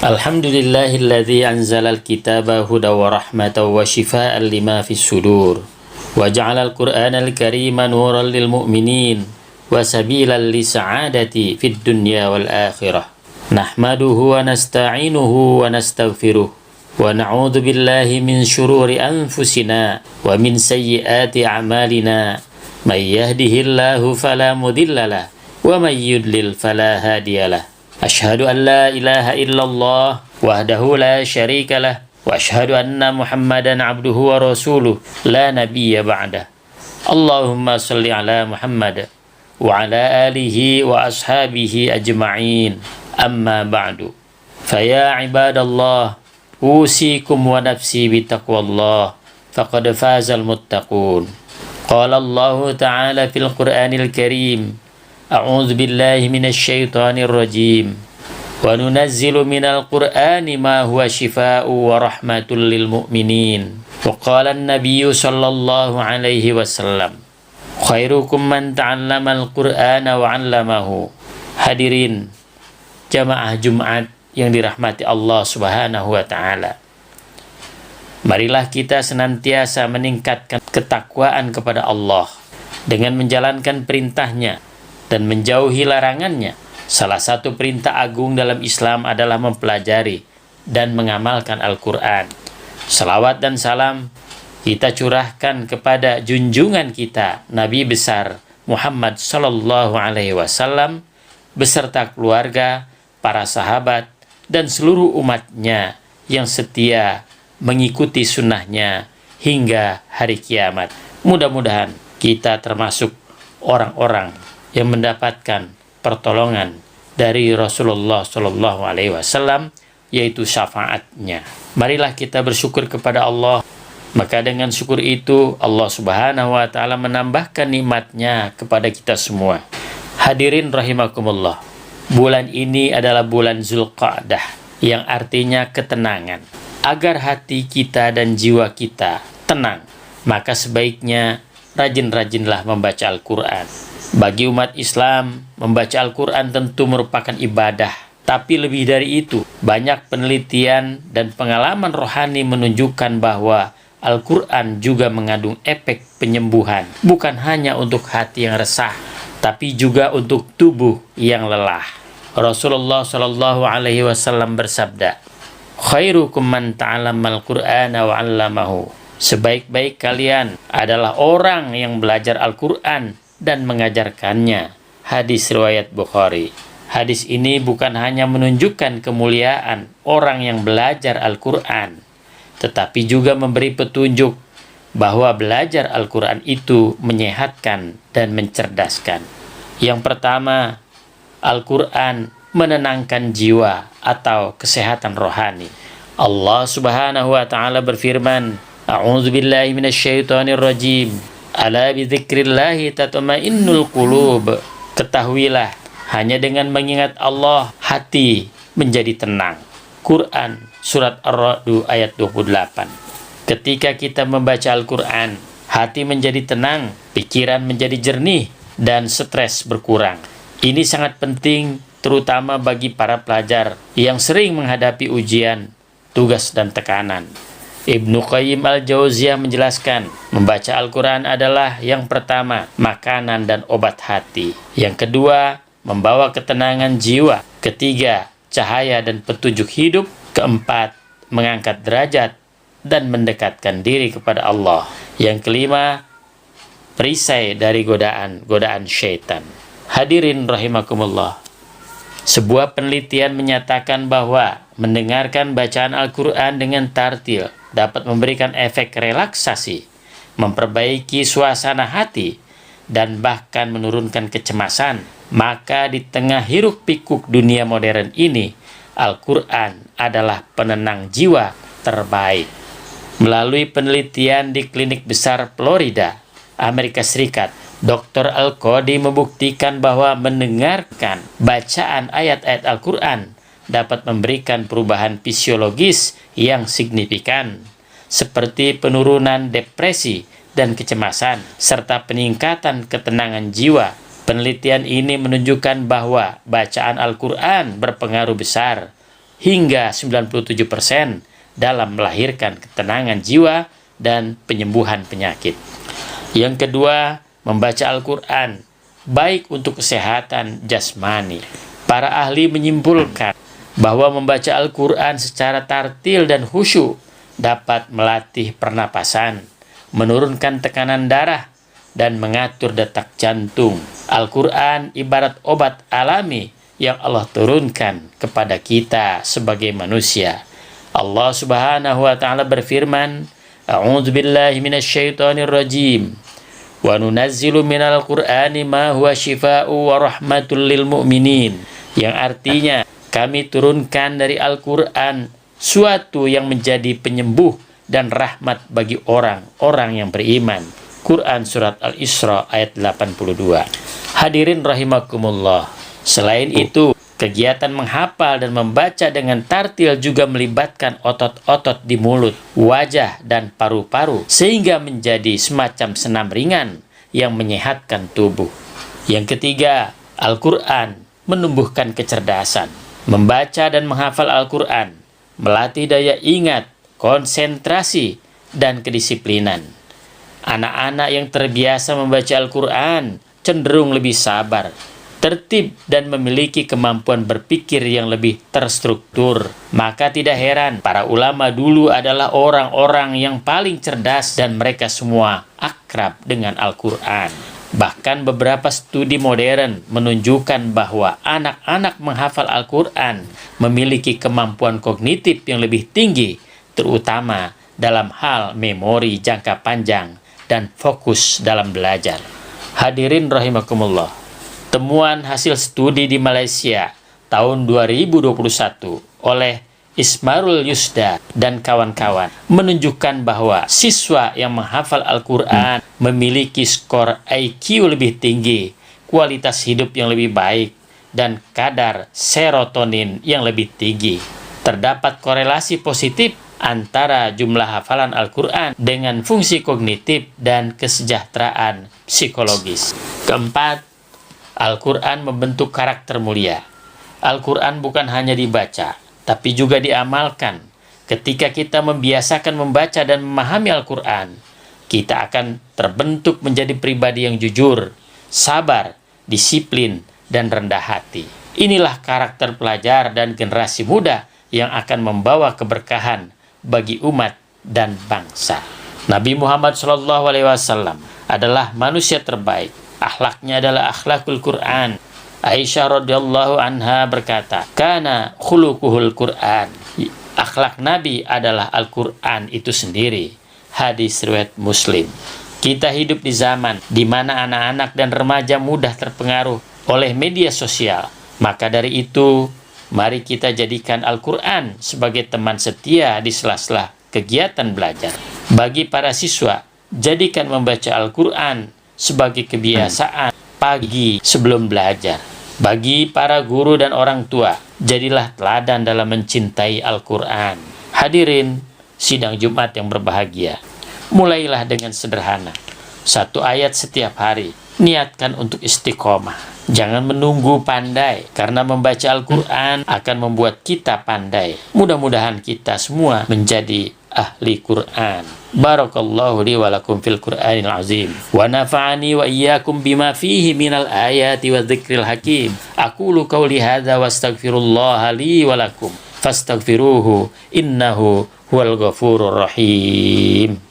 Alhamdulillahilladzi anzalal kitaba huda wa rahmatan wa shifaa'an lima fis sudur wa ja'alal qur'anal karima nuran lil mu'minin wa sabilan li sa'adati fid dunya wal akhirah. Nahmaduhu wa nasta'inuhu wa nastaghfiruh wa na'udzu billahi min syururi anfusina wa min sayyiati a'malina. May yahdihillahu fala mudhillalah wa may yudlil fala hadiyalah. Asyhadu an la ilaha illallah wahdahu la syarika lah wa asyhadu anna Muhammadan abduhu wa rasuluh la nabiyya ba'dah. Allahumma shalli ala Muhammad wa ala alihi wa ashabihi ajma'in. Amma ba'du. Faya ibadallah, usikum wa nafsi bitaqwallah faqad fazal muttaqun. Qala Allah ta'ala fil Qur'anil Karim, A'udzu billahi minasy syaithanir rajim. Wa nunazzilu minal Qur'ani ma huwa syifaa'un wa rahmatul lil mu'minin. Wa qala an-nabiyyu sallallahu alaihi wasallam, khairukum man ta'allamal Qur'ana wa 'allamahu. Hadirin jamaah Jumat yang dirahmati Allah Subhanahu wa taala. Marilah kita senantiasa meningkatkan ketakwaan kepada Allah dengan menjalankan perintahnya dan menjauhi larangannya. Salah satu perintah agung dalam Islam adalah mempelajari dan mengamalkan Al-Quran. Salawat dan salam kita curahkan kepada junjungan kita, Nabi besar Muhammad Sallallahu Alaihi Wasallam, beserta keluarga, para sahabat, dan seluruh umatnya yang setia mengikuti sunnahnya hingga hari kiamat. Mudah-mudahan kita termasuk orang-orang yang mendapatkan pertolongan dari Rasulullah Shallallahu Alaihi Wasallam, yaitu syafaatnya. Marilah kita bersyukur kepada Allah. Maka dengan syukur itu Allah Subhanahu Wa Taala menambahkan nikmatnya kepada kita semua. Hadirin rahimakumullah, bulan ini adalah bulan Zulqa'dah, yang artinya ketenangan. Agar hati kita dan jiwa kita tenang, maka sebaiknya rajin-rajinlah membaca Al-Quran. Bagi umat Islam, membaca Al-Quran tentu merupakan ibadah. Tapi lebih dari itu, banyak penelitian dan pengalaman rohani menunjukkan bahwa Al-Quran juga mengandung efek penyembuhan. Bukan hanya untuk hati yang resah, tapi juga untuk tubuh yang lelah. Rasulullah Shallallahu Alaihi Wasallam bersabda, khairukum man ta'allamal Qur'ana wa 'allamahu. Sebaik-baik kalian adalah orang yang belajar Al-Quran dan mengajarkannya. Hadis riwayat Bukhari. Hadis ini bukan hanya menunjukkan kemuliaan orang yang belajar Al-Quran, tetapi juga memberi petunjuk bahwa belajar Al-Quran itu menyehatkan dan mencerdaskan. Yang pertama, Al-Quran menenangkan jiwa atau kesehatan rohani. Allah Subhanahu wa taala berfirman, A'udzu billahi minasyaitonir rajim. Ala bidzikrillahi tatma'innul qulub. Ketahuilah, hanya dengan mengingat Allah hati menjadi tenang. Quran surat Ar-Ra'd ayat 28. Ketika kita membaca Al-Quran, hati menjadi tenang, pikiran menjadi jernih, dan stres berkurang. Ini sangat penting terutama bagi para pelajar yang sering menghadapi ujian, tugas, dan tekanan. Ibnu Qayyim al-Jauziyah menjelaskan, membaca Al-Quran adalah yang pertama, makanan dan obat hati. Yang kedua, membawa ketenangan jiwa. Ketiga, cahaya dan petunjuk hidup. Keempat, mengangkat derajat dan mendekatkan diri kepada Allah. Yang kelima, perisai dari godaan syaitan. Hadirin rahimakumullah, sebuah penelitian menyatakan bahwa mendengarkan bacaan Al-Quran dengan tartil dapat memberikan efek relaksasi, memperbaiki suasana hati, dan bahkan menurunkan kecemasan. Maka di tengah hiruk-pikuk dunia modern ini, Al-Quran adalah penenang jiwa terbaik. Melalui penelitian di klinik besar Florida, Amerika Serikat, Dr. Al-Qadi membuktikan bahwa mendengarkan bacaan ayat-ayat Al-Quran dapat memberikan perubahan fisiologis yang signifikan, seperti penurunan depresi dan kecemasan, serta peningkatan ketenangan jiwa. Penelitian ini menunjukkan bahwa bacaan Al-Quran berpengaruh besar hingga 97% dalam melahirkan ketenangan jiwa dan penyembuhan penyakit. Yang kedua, membaca Al-Quran baik untuk kesehatan jasmani. Para ahli menyimpulkan bahwa membaca Al-Quran secara tartil dan khusyuk dapat melatih pernapasan, menurunkan tekanan darah, dan mengatur detak jantung. Al-Quran ibarat obat alami yang Allah turunkan kepada kita sebagai manusia. Allah Subhanahu wa taala berfirman, A'udzubillahi minasyaitonir rajim. Wa nunazzilu minal Qur'ani ma huwa syifaa'u wa rahmatul lil mu'minin. Yang artinya, kami turunkan dari Al-Quran suatu yang menjadi penyembuh dan rahmat bagi orang-orang yang beriman. Quran Surat Al-Isra ayat 82. Hadirin rahimakumullah. Selain itu, kegiatan menghafal dan membaca dengan tartil juga melibatkan otot-otot di mulut, wajah, dan paru-paru, sehingga menjadi semacam senam ringan yang menyehatkan tubuh. Yang ketiga, Al-Quran menumbuhkan kecerdasan. Membaca dan menghafal Al-Quran melatih daya ingat, konsentrasi, dan kedisiplinan. Anak-anak yang terbiasa membaca Al-Quran cenderung lebih sabar, tertib, dan memiliki kemampuan berpikir yang lebih terstruktur. Maka tidak heran para ulama dulu adalah orang-orang yang paling cerdas dan mereka semua akrab dengan Al-Quran. Bahkan beberapa studi modern menunjukkan bahwa anak-anak menghafal Al-Quran memiliki kemampuan kognitif yang lebih tinggi, terutama dalam hal memori jangka panjang dan fokus dalam belajar. Hadirin rahimakumullah. Temuan hasil studi di Malaysia tahun 2021 oleh Ismarul Yusda dan kawan-kawan menunjukkan bahwa siswa yang menghafal Al-Quran memiliki skor IQ lebih tinggi, kualitas hidup yang lebih baik, dan kadar serotonin yang lebih tinggi. Terdapat korelasi positif antara jumlah hafalan Al-Quran dengan fungsi kognitif dan kesejahteraan psikologis. Keempat, Al-Quran membentuk karakter mulia. Al-Quran bukan hanya dibaca, tapi juga diamalkan. Ketika kita membiasakan membaca dan memahami Al-Quran, kita akan terbentuk menjadi pribadi yang jujur, sabar, disiplin, dan rendah hati. Inilah karakter pelajar dan generasi muda yang akan membawa keberkahan bagi umat dan bangsa. Nabi Muhammad SAW adalah manusia terbaik. Akhlaknya adalah akhlakul Quran. Aisyah radhiyallahu anha berkata, "Kana khuluquhul Quran." Akhlak Nabi adalah Al-Quran itu sendiri. Hadis riwayat Muslim. Kita hidup di zaman di mana anak-anak dan remaja mudah terpengaruh oleh media sosial. Maka dari itu, mari kita jadikan Al-Quran sebagai teman setia di sela-sela kegiatan belajar. Bagi para siswa, jadikan membaca Al-Quran sebagai kebiasaan pagi sebelum belajar. Bagi para guru dan orang tua, jadilah teladan dalam mencintai Al-Quran. Hadirin sidang Jumat yang berbahagia, mulailah dengan sederhana. 1 ayat setiap hari. Niatkan untuk istiqomah. Jangan menunggu pandai, karena membaca Al-Quran akan membuat kita pandai. Mudah-mudahan kita semua menjadi ahli Quran. Barakallahu li wa lakum fil Qur'anil azim. Wa nafa'ani wa iyyakum bima fihi minal ayati wa dzikril hakim. Aqulu qawli hadza wa astaghfirullaha li wa lakum. Fastaghfiruhu innahu huwal ghafurur rahim.